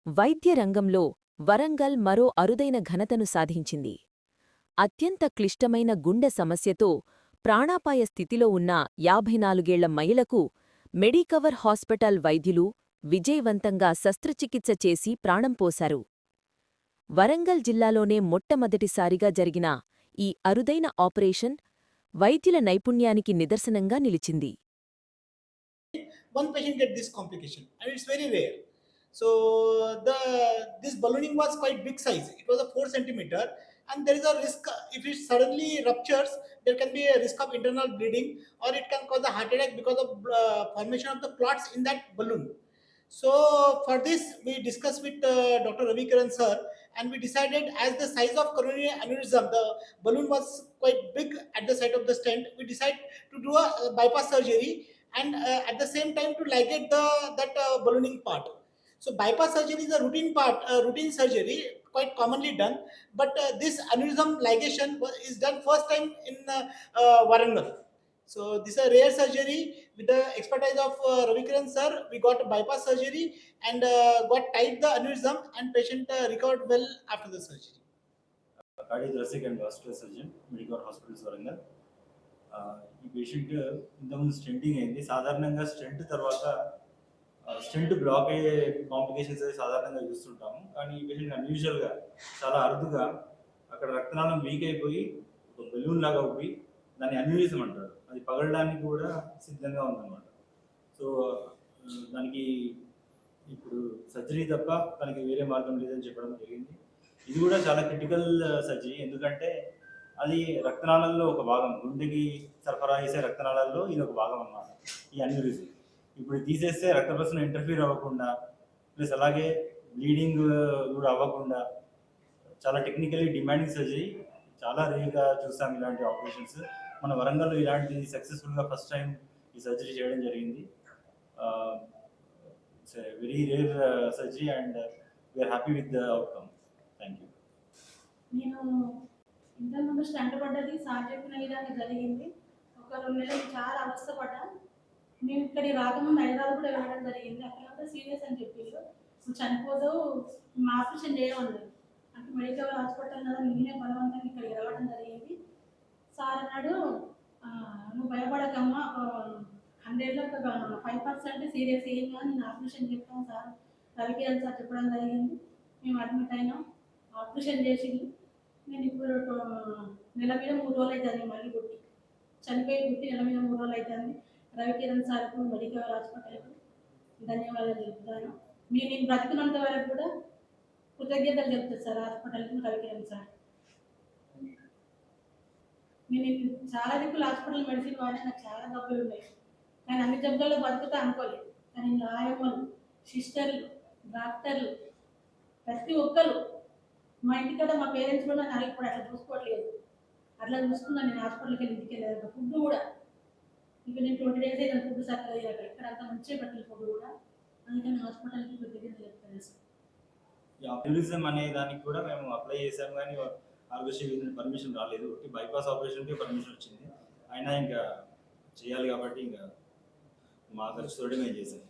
వైద్య రంగంలో వరంగల్ మరో అరుదైన ఘనతను సాధించింది. అత్యంత క్లిష్టమైన గుండె సమస్యతో ప్రాణాపాయ స్థితిలో ఉన్న 54 మహిళకు మెడికవర్ హాస్పిటల్ వైద్యులు విజయవంతంగా శస్త్రచికిత్స చేసి ప్రాణం పోశారు. వరంగల్ జిల్లాలోనే మొట్టమొదటిసారిగా జరిగిన ఈ అరుదైన ఆపరేషన్ వైద్యుల నైపుణ్యానికి నిదర్శనంగా నిలిచింది. One patient get this complication and it's very rare. So this ballooning was quite big size. It was a 4 centimeter, and there is a risk if it suddenly ruptures. There can be a risk of internal bleeding, or it can cause a heart attack because of formation of the clots in that balloon. So for this, we discussed with Dr. Ravi Karan sir, and we decided as the size of coronary aneurysm, the balloon was quite big at the site of the stent. We decided to do a bypass surgery and at the same time to ligate that ballooning part. So bypass surgery is a routine surgery, quite commonly done. But this aneurysm ligation is done first time in Warangal. So this is a rare surgery. With the expertise of Ravi Kiran sir, we got a bypass surgery and got tied the aneurysm, and patient recovered well after the surgery. Cardiothoracic and vascular surgeon, Medical Hospitals Warangal. ఈ patient ఇంతకుముందు stenting అయింది. సాధారణంగా stent తర్వాత stent black అయ్యే complications అయితే సాధారణంగా చూస్తుంటాము. కానీ ఈ పేషెంట్ అన్యూజువల్గా చాలా అరుదుగా అక్కడ రక్తనాళం వీక్ అయిపోయి ఒక బెలూన్ లాగా ఉబ్బి దాన్ని అన్యూరిజం అంటారు, అది పగలడానికి కూడా సిద్ధంగా ఉందన్నమాట. సో దానికి ఇప్పుడు సర్జరీ తప్ప తనకి వేరే మార్గం లేదని చెప్పడం జరిగింది. ఇది కూడా చాలా క్రిటికల్ సర్జరీ, ఎందుకంటే అది రక్తనాళాల్లో ఒక భాగం, గుండెకి సరఫరా చేసే రక్తనాళాల్లో ఇది ఒక భాగం అన్నమాట ఈ అన్యూరిజం. ఇప్పుడు తీసేస్తే రక్త ప్రసరణ ఇంటర్ఫీర్ అవ్వకుండా, ప్లస్ అలాగే బ్లీడింగ్ కూడా అవ్వకుండా చాలా టెక్నికలీ డిమాండింగ్ సర్జరీ. చాలా రేర్గా చూసాం ఇలాంటి ఆపరేషన్స్. మన వరంగల్లో ఇలాంటి సక్సెస్ఫుల్గా ఫస్ట్ టైం ఈ సర్జరీ చేయడం జరిగింది. It's very rare surgery and we are happy with the outcome. Thank you. నేను ఇంతకుముందు స్టంట్ పడ్డది సార్ చెప్పిన విధంగా జరిగింది. ఒక 2 నెలలు చాలా అవస్థపడ్డా. మేము ఇక్కడికి రాకముందు హైదరాబాద్ కూడా వెళ్ళడం జరిగింది. అక్కడ సీరియస్ అని చెప్పారు, నువ్వు చనిపోదు, మేము ఆపరేషన్ చేయమన్నారు. అంటే మెడికల్ హాస్పిటల్ కదా, నేనే బలవంతంగా ఇక్కడికి రావడం జరిగింది. సార్ అన్నాడు, నువ్వు భయపడకమ్మా, 100లో ఒక 5% సీరియస్ ఏం కానీ నేను ఆపరేషన్ చెప్తాను సార్ రవికిరణ్ సార్ చెప్పడం జరిగింది. మేము అడ్మిట్ అయినాం, ఆపరేషన్ చేసి నేను ఇప్పుడు నెల మీద 3 రోజులు అవుతుంది మళ్ళీ పుట్టి చనిపోయి పుట్టి నెల మీద 3 రోజులు అవుతుంది. రవికిరణ్ సార్కు మెడికల్ హాస్పిటల్కు ధన్యవాదాలు చెప్తాను. నేను బ్రతుకున్నంత వరకు కూడా కృతజ్ఞతలు చెప్తాను సార్ హాస్పిటల్కి, రవికిరణ్ సార్. నేను చాలా దిక్కులు హాస్పిటల్ మెడిసిన్ వాడి నాకు చాలా డబ్బులు ఉన్నాయి, కానీ అన్ని జబ్బులలో బతుకుతా అనుకోలేదు. కానీ ఆయమ్మలు, సిస్టర్లు, డాక్టర్లు ప్రతి ఒక్కరు మా ఇంటికాడ మా పేరెంట్స్ కూడా నాకు ఇప్పుడు అట్లా చూసుకోవట్లేదు. అట్లా చూసుకున్నాను నేను హాస్పిటల్కి వెళ్ళి ఇంటికి వెళ్ళాను. ఫుడ్ కూడా ఇక నేను 20 days అయితే ఫుడ్ సరిగ్గా తినక ఇక్కడ అంతా మంచిగా పెట్టిన ఫుడ్ కూడా, అందుకని హాస్పిటల్కి కృతజ్ఞత చెప్తాను సార్. టూరిజం అనే దానికి కూడా మేము అప్లై చేసాం, కానీ ఆరోగ్యశ్రీ పర్మిషన్ రాలేదు. బైపాస్ ఆపరేషన్కి పర్మిషన్ వచ్చింది. అయినా ఇంకా చేయాలి కాబట్టి ఇంకా మా ఖర్చుతోటి మేము చేసాం.